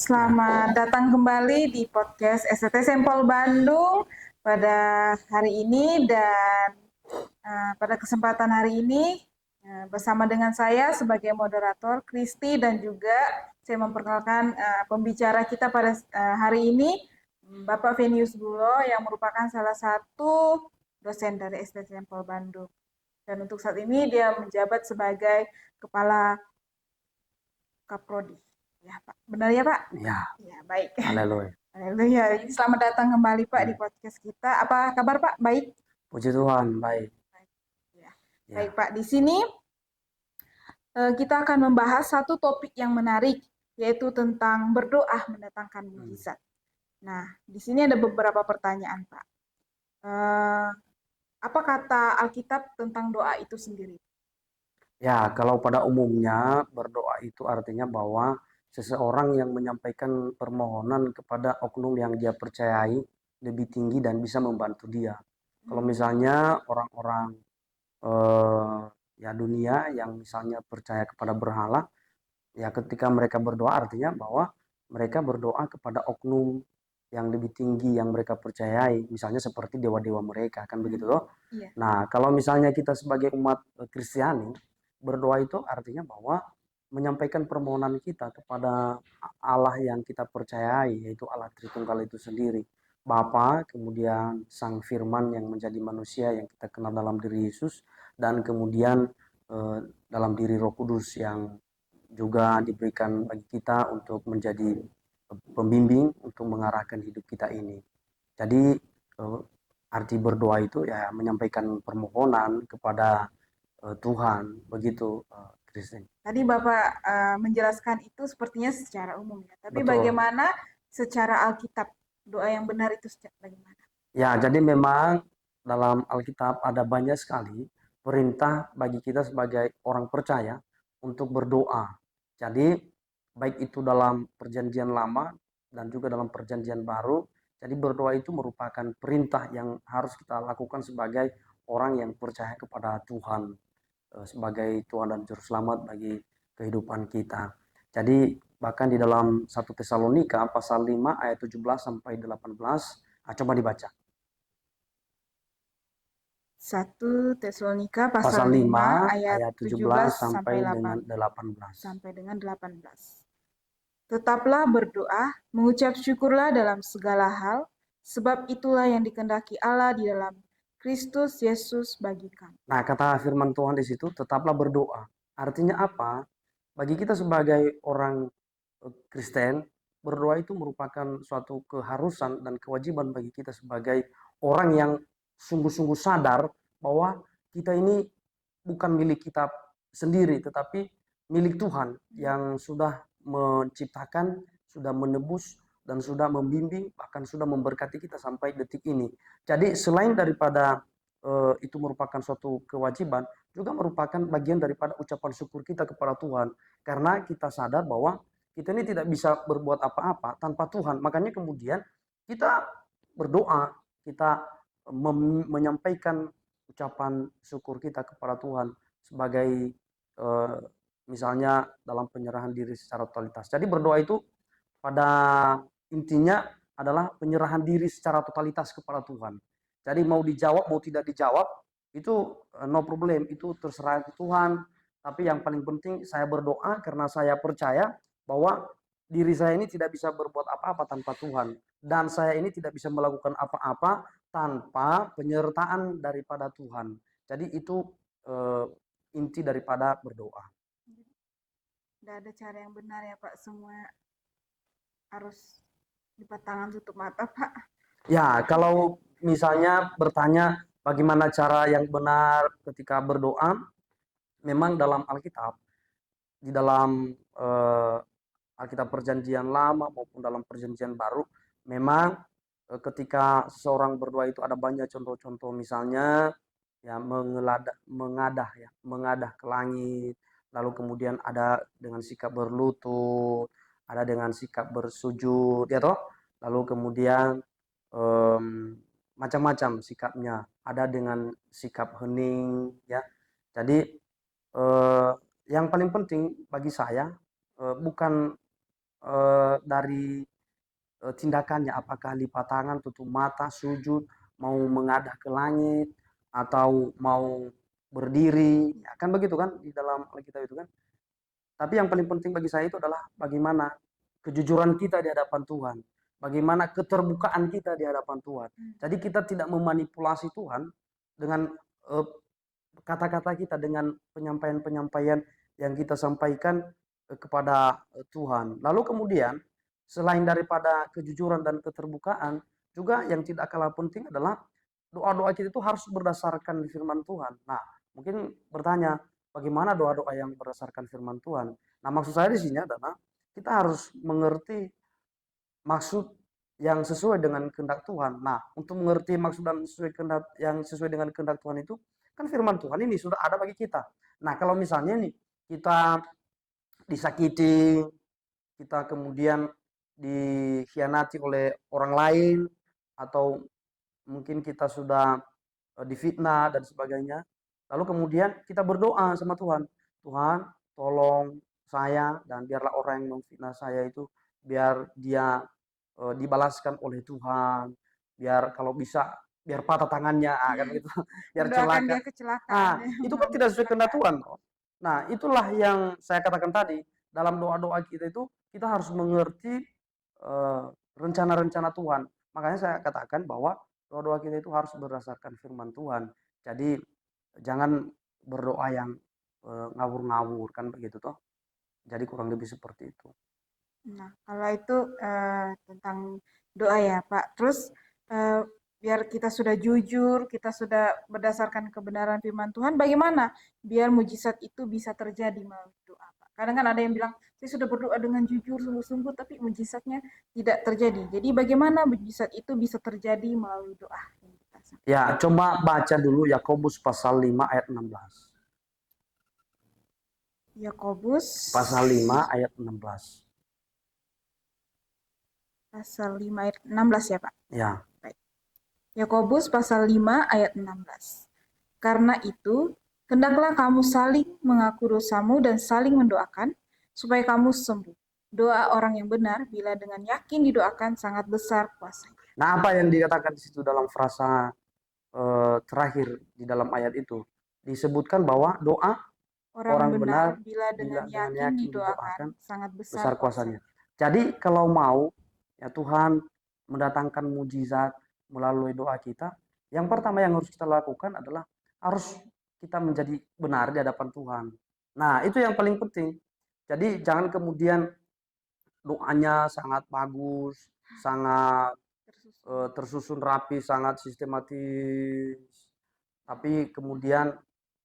Selamat datang kembali di podcast STT Sempol Bandung pada hari ini dan pada kesempatan hari ini bersama dengan saya sebagai moderator Kristi dan juga saya memperkenalkan pembicara kita pada hari ini Bapak Venius Bulo yang merupakan salah satu dosen dari STT Sempol Bandung dan untuk saat ini dia menjabat sebagai Kepala Kaprodi. Ya, Pak. Benar ya, Pak? Ya. Ya, baik. Haleluya. Haleluya. Selamat datang kembali, Pak, di podcast kita. Apa kabar, Pak? Baik? Puji Tuhan, baik. Ya. Baik, Pak. Di sini kita akan membahas satu topik yang menarik, yaitu tentang berdoa mendatangkan mujizat. Nah, di sini ada beberapa pertanyaan, Pak. Apa kata Alkitab tentang doa itu sendiri? Ya, kalau pada umumnya berdoa itu artinya bahwa seseorang yang menyampaikan permohonan kepada oknum yang dia percayai lebih tinggi dan bisa membantu dia. Kalau misalnya orang-orang ya dunia yang misalnya percaya kepada berhala, ya ketika mereka berdoa artinya bahwa mereka berdoa kepada oknum yang lebih tinggi yang mereka percayai, misalnya seperti dewa-dewa mereka, kan begitu loh. Iya. Nah, kalau misalnya kita sebagai umat Kristiani berdoa itu artinya bahwa menyampaikan permohonan kita kepada Allah yang kita percayai, yaitu Allah Tritunggal itu sendiri. Bapa, kemudian Sang Firman yang menjadi manusia yang kita kenal dalam diri Yesus, dan kemudian dalam diri Roh Kudus yang juga diberikan bagi kita untuk menjadi pembimbing untuk mengarahkan hidup kita ini. Jadi arti berdoa itu ya menyampaikan permohonan kepada Tuhan, begitu Kristen. Tadi Bapak menjelaskan itu sepertinya secara umum ya. Tapi Betul. bagaimana secara Alkitab doa yang benar itu bagaimana? Ya, jadi memang dalam Alkitab ada banyak sekali perintah bagi kita sebagai orang percaya untuk berdoa. Jadi baik itu dalam perjanjian lama dan juga dalam perjanjian baru. Jadi berdoa itu merupakan perintah yang harus kita lakukan sebagai orang yang percaya kepada Tuhan sebagai Tuhan dan Juru Selamat bagi kehidupan kita. Jadi bahkan di dalam 1 Tesalonika pasal 5 ayat 17 sampai 18, coba dibaca. 1 Tesalonika pasal 5 ayat 17 sampai dengan 18. Sampai dengan 18. Tetaplah berdoa, mengucap syukurlah dalam segala hal, sebab itulah yang dikehendaki Allah di dalam Kristus Yesus bagi kamu. Nah, kata firman Tuhan di situ, tetaplah berdoa. Artinya apa? Bagi kita sebagai orang Kristen, berdoa itu merupakan suatu keharusan dan kewajiban bagi kita sebagai orang yang sungguh-sungguh sadar bahwa kita ini bukan milik kita sendiri, tetapi milik Tuhan yang sudah menciptakan, sudah menebus, dan sudah membimbing, bahkan sudah memberkati kita sampai detik ini. Jadi selain daripada itu merupakan suatu kewajiban, juga merupakan bagian daripada ucapan syukur kita kepada Tuhan. Karena kita sadar bahwa kita ini tidak bisa berbuat apa-apa tanpa Tuhan. Makanya kemudian kita berdoa, kita menyampaikan ucapan syukur kita kepada Tuhan sebagai misalnya dalam penyerahan diri secara totalitas. Jadi berdoa itu pada intinya adalah penyerahan diri secara totalitas kepada Tuhan. Jadi mau dijawab mau tidak dijawab itu no problem, itu terserah Tuhan. Tapi yang paling penting saya berdoa karena saya percaya bahwa diri saya ini tidak bisa berbuat apa-apa tanpa Tuhan, dan saya ini tidak bisa melakukan apa-apa tanpa penyertaan daripada Tuhan. Jadi itu inti daripada berdoa. Tidak ada cara yang benar ya Pak, semua harus lipat tangan tutup mata Pak. Ya, kalau misalnya bertanya bagaimana cara yang benar ketika berdoa, memang dalam Alkitab, di dalam Alkitab perjanjian lama maupun dalam perjanjian baru, memang ketika seseorang berdoa itu ada banyak contoh-contoh, misalnya ya mengadah ke langit, lalu kemudian ada dengan sikap berlutut, ada dengan sikap bersujud, ya toh, lalu kemudian macam-macam sikapnya, ada dengan sikap hening, ya. Jadi yang paling penting bagi saya bukan dari tindakannya, apakah lipat tangan, tutup mata, sujud, mau menghadap ke langit, atau mau berdiri, ya kan begitu kan di dalam Alkitab itu kan. Tapi yang paling penting bagi saya itu adalah bagaimana kejujuran kita di hadapan Tuhan, bagaimana keterbukaan kita di hadapan Tuhan. Jadi kita tidak memanipulasi Tuhan dengan eh, kata-kata kita, dengan penyampaian-penyampaian yang kita sampaikan kepada Tuhan. Lalu kemudian selain daripada kejujuran dan keterbukaan, juga yang tidak kalah penting adalah doa-doa kita itu harus berdasarkan firman Tuhan. Nah, mungkin bertanya, bagaimana doa-doa yang berdasarkan firman Tuhan? Nah, maksud saya di sini adalah kita harus mengerti maksud yang sesuai dengan kehendak Tuhan. Nah, untuk mengerti maksud dan sesuai dengan kehendak Tuhan itu, kan firman Tuhan ini sudah ada bagi kita. Nah, kalau misalnya nih kita disakiti, kita kemudian dikhianati oleh orang lain, atau mungkin kita sudah difitnah dan sebagainya. Lalu kemudian kita berdoa sama Tuhan. Tuhan, tolong saya, dan biarlah orang yang memfitnah saya itu biar dia dibalaskan oleh Tuhan. Biar kalau bisa biar patah tangannya, kan gitu. Biar Mendoakan celaka. dia kecelakaan. Nah, itu kan tidak sesuai kehendak Tuhan. Nah, itulah yang saya katakan tadi. Dalam doa-doa kita itu kita harus mengerti rencana-rencana Tuhan. Makanya saya katakan bahwa doa-doa kita itu harus berdasarkan firman Tuhan. Jadi jangan berdoa yang ngawur-ngawur, kan begitu toh. Jadi kurang lebih seperti itu. Nah, kalau itu tentang doa ya, Pak. Terus eh, biar kita sudah jujur, kita sudah berdasarkan kebenaran firman Tuhan, bagaimana biar mujizat itu bisa terjadi melalui doa, Pak? Kadang kan ada yang bilang, saya sudah berdoa dengan jujur, sungguh-sungguh, tapi mujizatnya tidak terjadi. Jadi bagaimana mujizat itu bisa terjadi melalui doa yang kita sampaikan? Ya, coba baca dulu Yakobus pasal 5 ayat 16. Yakobus Pasal 5 ayat 16. pasal 5 ayat 16 ya, Pak? Ya. Baik. Yakobus pasal 5 ayat 16. Karena itu, hendaklah kamu saling mengaku dosamu dan saling mendoakan, supaya kamu sembuh. Doa orang yang benar, bila dengan yakin didoakan, sangat besar kuasanya. Nah, apa yang dikatakan di situ dalam frasa terakhir di dalam ayat itu? Disebutkan bahwa doa Orang orang benar benar, bila dengan dengan yakin yakin didoakan, didoakan sangat besar besar kuasanya. kuasanya. Jadi kalau mau ya Tuhan mendatangkan mujizat melalui doa kita, yang pertama yang harus kita lakukan adalah harus kita menjadi benar di hadapan Tuhan. Nah, itu yang paling penting. Jadi jangan kemudian doanya sangat bagus, sangat tersusun rapi, sangat sistematis, tapi kemudian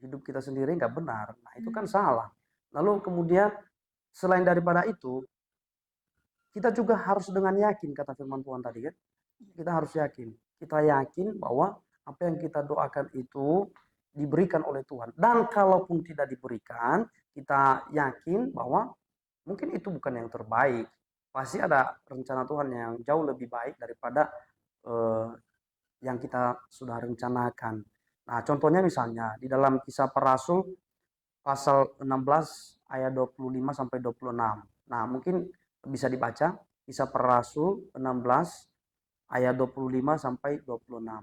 hidup kita sendiri nggak benar. Nah, itu kan salah. Lalu kemudian selain daripada itu, kita juga harus dengan yakin, kata firman Tuhan tadi kan. Kita harus yakin. Kita yakin bahwa apa yang kita doakan itu diberikan oleh Tuhan. Dan kalaupun tidak diberikan, kita yakin bahwa mungkin itu bukan yang terbaik. Pasti ada rencana Tuhan yang jauh lebih baik daripada yang kita sudah rencanakan. Nah, contohnya misalnya di dalam Kisah Para Rasul pasal 16 ayat 25 sampai 26. Nah, mungkin bisa dibaca Kisah Para Rasul 16 ayat 25 sampai 26.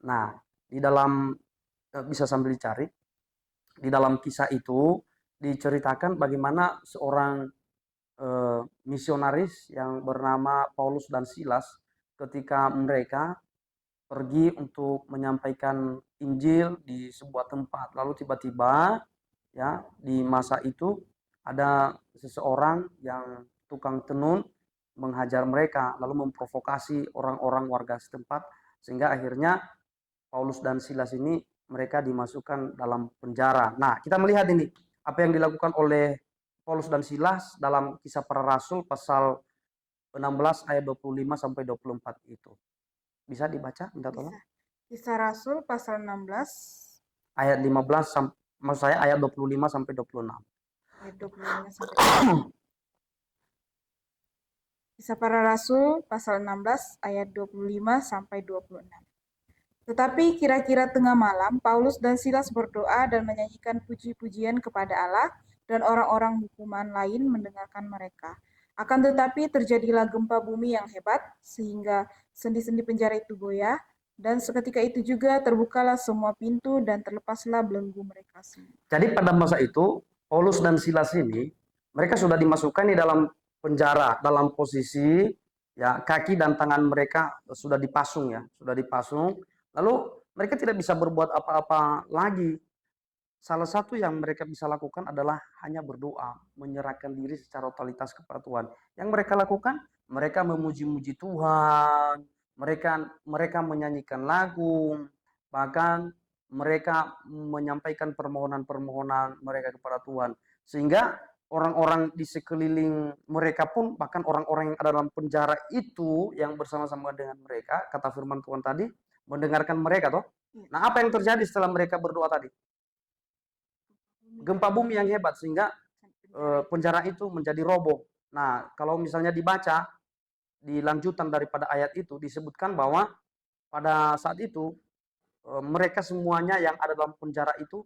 Nah, di dalam bisa sambil dicari. Di dalam kisah itu diceritakan bagaimana seorang misionaris yang bernama Paulus dan Silas ketika mereka pergi untuk menyampaikan Injil di sebuah tempat. Lalu tiba-tiba ya di masa itu ada seseorang yang tukang tenun menghajar mereka, lalu memprovokasi orang-orang warga setempat, sehingga akhirnya Paulus dan Silas ini mereka dimasukkan dalam penjara. Nah, kita melihat ini apa yang dilakukan oleh Paulus dan Silas dalam Kisah Para Rasul pasal 16 ayat 25 sampai 24 itu. Bisa dibaca, minta tolong. Bisa. Kisah Rasul pasal 16 Ayat 15 maksud saya ayat 25 sampai 26. ayat 25 sampai 26. Kisah Para Rasul pasal 16 ayat 25 sampai 26. Tetapi kira-kira tengah malam, Paulus dan Silas berdoa dan menyanyikan puji-pujian kepada Allah, dan orang-orang hukuman lain mendengarkan mereka. Akan tetapi terjadilah gempa bumi yang hebat sehingga sendi-sendi penjara itu goyah dan seketika itu juga terbukalah semua pintu dan terlepaslah belenggu mereka semua. Jadi pada masa itu Paulus dan Silas ini mereka sudah dimasukkan di dalam penjara dalam posisi ya kaki dan tangan mereka sudah dipasung ya, sudah dipasung. Lalu mereka tidak bisa berbuat apa-apa lagi. Salah satu yang mereka bisa lakukan adalah hanya berdoa, menyerahkan diri secara totalitas kepada Tuhan. Yang mereka lakukan, mereka memuji-muji Tuhan, mereka mereka menyanyikan lagu, bahkan mereka menyampaikan permohonan-permohonan mereka kepada Tuhan. Sehingga orang-orang di sekeliling mereka pun, bahkan orang-orang yang ada dalam penjara itu yang bersama-sama dengan mereka, kata firman Tuhan tadi, mendengarkan mereka toh. Nah, apa yang terjadi setelah mereka berdoa tadi? Gempa bumi yang hebat sehingga penjara itu menjadi roboh. Nah, kalau misalnya dibaca di lanjutan daripada ayat itu disebutkan bahwa pada saat itu mereka semuanya yang ada dalam penjara itu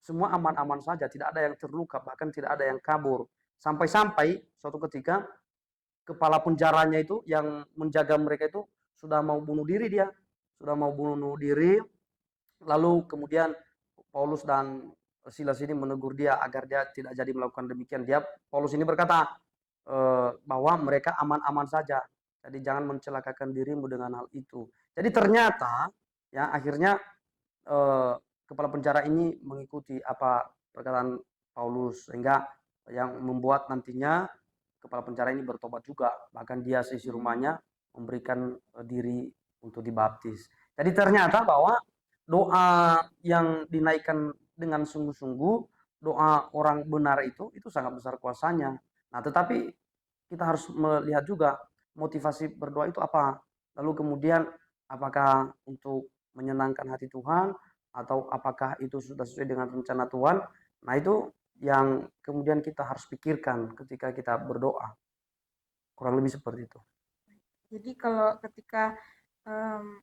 semua aman-aman saja, tidak ada yang terluka, bahkan tidak ada yang kabur. Sampai-sampai suatu ketika kepala penjaranya itu yang menjaga mereka itu sudah mau bunuh diri dia, sudah mau bunuh diri. Lalu kemudian Paulus dan Silas ini menegur dia agar dia tidak jadi melakukan demikian. Paulus ini berkata bahwa mereka aman-aman saja. Jadi jangan mencelakakan dirimu dengan hal itu. Jadi ternyata ya akhirnya kepala penjara ini mengikuti apa perkataan Paulus sehingga yang membuat nantinya kepala penjara ini bertobat juga. Bahkan dia seisi rumahnya memberikan diri untuk dibaptis. Jadi ternyata bahwa doa yang dinaikkan dengan sungguh-sungguh, doa orang benar itu sangat besar kuasanya. Nah, tetapi kita harus melihat juga motivasi berdoa itu apa. Lalu kemudian apakah untuk menyenangkan hati Tuhan atau apakah itu sudah sesuai dengan rencana Tuhan. Nah, itu yang kemudian kita harus pikirkan ketika kita berdoa. Kurang lebih seperti itu. Jadi kalau ketika um,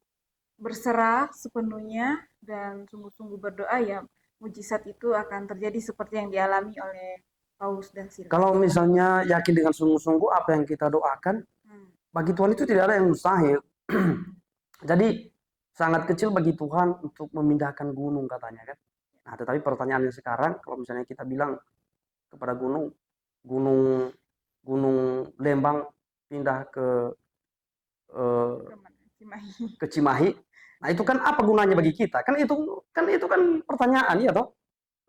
berserah sepenuhnya dan sungguh-sungguh berdoa ya mujizat itu akan terjadi seperti yang dialami oleh Paulus dan Silas. Kalau misalnya yakin dengan sungguh-sungguh apa yang kita doakan, bagi Tuhan itu tidak ada yang mustahil. Jadi sangat kecil bagi Tuhan untuk memindahkan gunung katanya kan. Nah, tetapi pertanyaannya sekarang kalau misalnya kita bilang kepada gunung, gunung gunung Lembang pindah eh, ke Cimahi. Nah, itu kan apa gunanya bagi kita? Kan itu kan pertanyaan ya toh.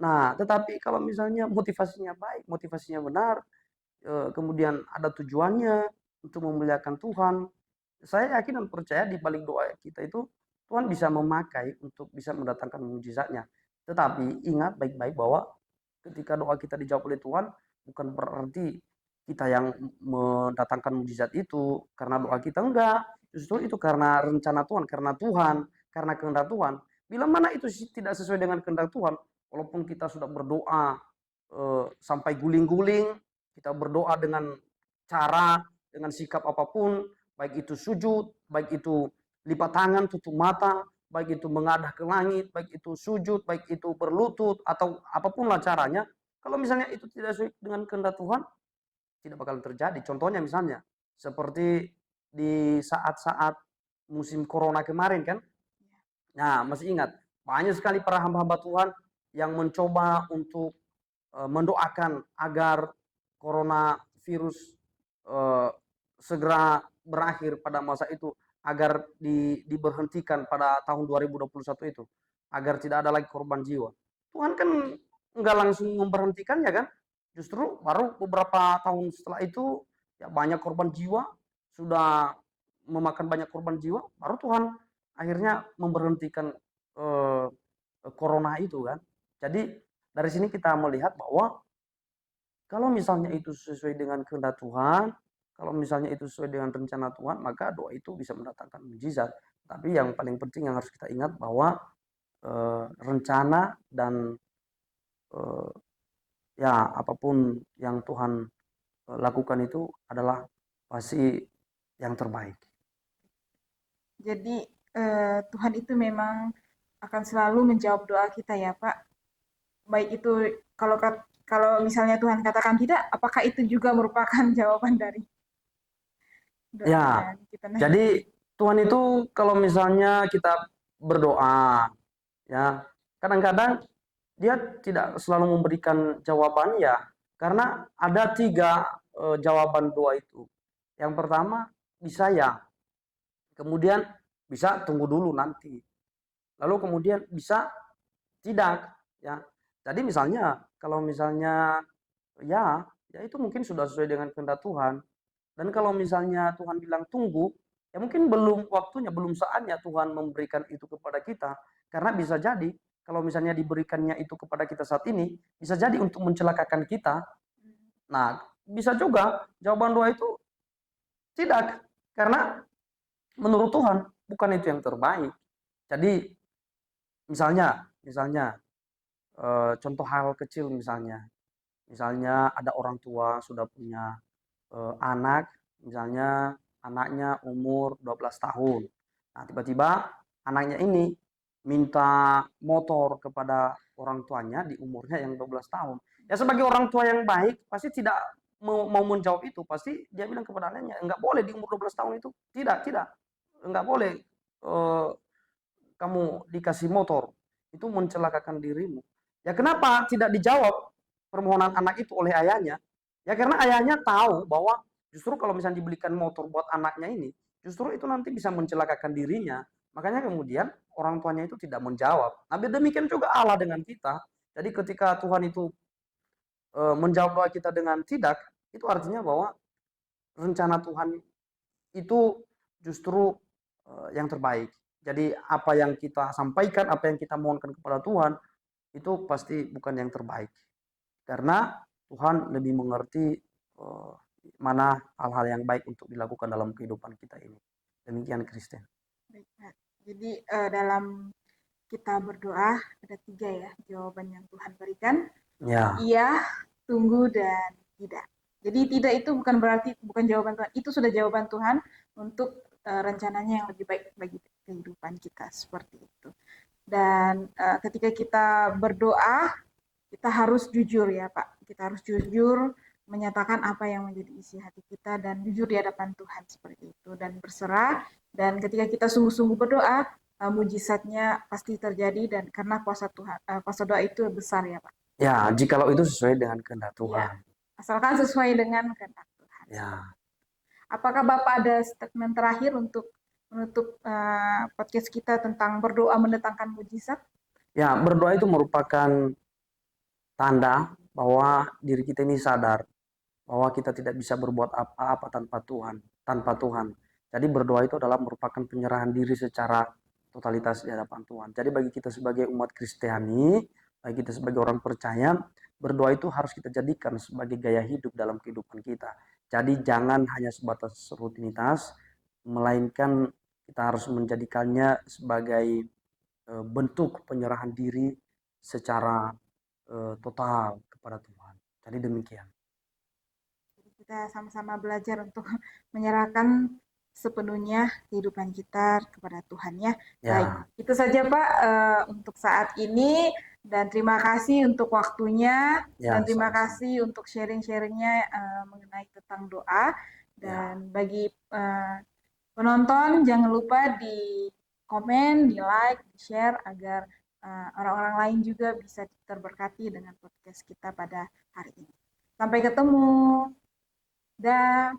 Nah, tetapi kalau misalnya motivasinya baik, motivasinya benar, kemudian ada tujuannya untuk memuliakan Tuhan, saya yakin dan percaya di balik doa kita itu Tuhan bisa memakai untuk bisa mendatangkan mujizatnya. Tetapi ingat baik-baik bahwa ketika doa kita dijawab oleh Tuhan, bukan berarti kita yang mendatangkan mujizat itu karena doa kita, enggak. Justru itu karena rencana Tuhan, karena Tuhan, karena kehendak Tuhan. Bila mana itu tidak sesuai dengan kehendak Tuhan, walaupun kita sudah berdoa sampai guling-guling, kita berdoa dengan cara, dengan sikap apapun, baik itu sujud, baik itu lipat tangan, tutup mata, baik itu mengadah ke langit, baik itu sujud, baik itu berlutut, atau apapun lah caranya, kalau misalnya itu tidak sesuai dengan kehendak Tuhan, tidak bakal terjadi. Contohnya misalnya, seperti di saat-saat musim corona kemarin kan, nah masih ingat, banyak sekali para hamba-hamba Tuhan yang mencoba untuk mendoakan agar coronavirus segera berakhir pada masa itu, agar diberhentikan pada tahun 2021 itu, agar tidak ada lagi korban jiwa. Tuhan kan nggak langsung memberhentikannya kan, justru baru beberapa tahun setelah itu ya banyak korban jiwa, sudah memakan banyak korban jiwa, baru Tuhan akhirnya memberhentikan eh, corona itu kan. Jadi dari sini kita melihat bahwa kalau misalnya itu sesuai dengan kehendak Tuhan, kalau misalnya itu sesuai dengan rencana Tuhan, maka doa itu bisa mendatangkan mujizat. Tapi yang paling penting yang harus kita ingat bahwa rencana dan eh, ya apapun yang Tuhan lakukan itu adalah pasti yang terbaik. Jadi Tuhan itu memang akan selalu menjawab doa kita ya Pak. Baik itu kalau kalau misalnya Tuhan katakan tidak, apakah itu juga merupakan jawaban dari doa Ya, kita nanti? jadi Tuhan itu kalau misalnya kita berdoa, ya, kadang-kadang dia tidak selalu memberikan jawaban ya, karena ada tiga jawaban doa itu. Yang pertama bisa ya, kemudian bisa tunggu dulu nanti, lalu kemudian bisa tidak, ya. Jadi misalnya kalau misalnya ya, ya itu mungkin sudah sesuai dengan kehendak Tuhan. Dan kalau misalnya Tuhan bilang tunggu, ya mungkin belum waktunya, belum saatnya Tuhan memberikan itu kepada kita. Karena bisa jadi kalau misalnya diberikannya itu kepada kita saat ini, bisa jadi untuk mencelakakan kita. Nah, bisa juga jawaban doa itu tidak, karena menurut Tuhan bukan itu yang terbaik. Jadi misalnya, misalnya contoh hal kecil misalnya, misalnya ada orang tua sudah punya anak, misalnya anaknya umur 12 tahun. Nah, tiba-tiba anaknya ini minta motor kepada orang tuanya di umurnya yang 12 tahun. Ya sebagai orang tua yang baik, pasti tidak mau menjawab itu. Pasti dia bilang kepada anaknya, enggak boleh di umur 12 tahun itu. Tidak, tidak. Enggak boleh kamu dikasih motor. Itu mencelakakan dirimu. Ya kenapa tidak dijawab permohonan anak itu oleh ayahnya? Ya karena ayahnya tahu bahwa justru kalau misalnya dibelikan motor buat anaknya ini, justru itu nanti bisa mencelakakan dirinya. Makanya kemudian orang tuanya itu tidak menjawab. Nah, demikian juga Allah dengan kita. Jadi ketika Tuhan itu menjawab doa kita dengan tidak, itu artinya bahwa rencana Tuhan itu justru yang terbaik. Jadi apa yang kita sampaikan, apa yang kita mohonkan kepada Tuhan, itu pasti bukan yang terbaik. Karena Tuhan lebih mengerti mana hal-hal yang baik untuk dilakukan dalam kehidupan kita ini. Demikian Kristen. Baik, Pak. Jadi dalam kita berdoa ada tiga ya jawaban yang Tuhan berikan. Ya, Iya, tunggu, dan tidak. Jadi tidak itu bukan berarti bukan jawaban Tuhan. Itu sudah jawaban Tuhan untuk rencananya yang lebih baik bagi kehidupan kita seperti itu. Dan ketika kita berdoa, kita harus jujur ya Pak. Kita harus jujur menyatakan apa yang menjadi isi hati kita dan jujur di hadapan Tuhan seperti itu dan berserah. Dan ketika kita sungguh-sungguh berdoa, mujizatnya pasti terjadi dan karena kuasa Tuhan, kuasa doa itu besar ya Pak. ya, jikalau itu sesuai dengan kehendak Iya, Tuhan. asalkan sesuai dengan kehendak Tuhan. Ya, Apakah Bapak ada statement terakhir untuk menutup podcast kita tentang berdoa mendatangkan mujizat? ya berdoa itu merupakan tanda bahwa diri kita ini sadar bahwa kita tidak bisa berbuat apa-apa tanpa Tuhan, tanpa Tuhan. Jadi berdoa itu adalah merupakan penyerahan diri secara totalitas di hadapan Tuhan. Jadi bagi kita sebagai umat Kristiani, bagi kita sebagai orang percaya, berdoa itu harus kita jadikan sebagai gaya hidup dalam kehidupan kita. Jadi jangan hanya sebatas rutinitas, melainkan kita harus menjadikannya sebagai bentuk penyerahan diri secara total kepada Tuhan. Jadi demikian. Kita sama-sama belajar untuk menyerahkan sepenuhnya kehidupan kita kepada Tuhan ya. Baik, Ya, itu saja Pak untuk saat ini dan terima kasih untuk waktunya dan ya, terima sama-sama. kasih untuk sharing-sharingnya mengenai tentang doa Ya, dan bagi penonton jangan lupa di komen, di like, di share agar orang-orang lain juga bisa terberkati dengan podcast kita pada hari ini. Sampai ketemu. Dah.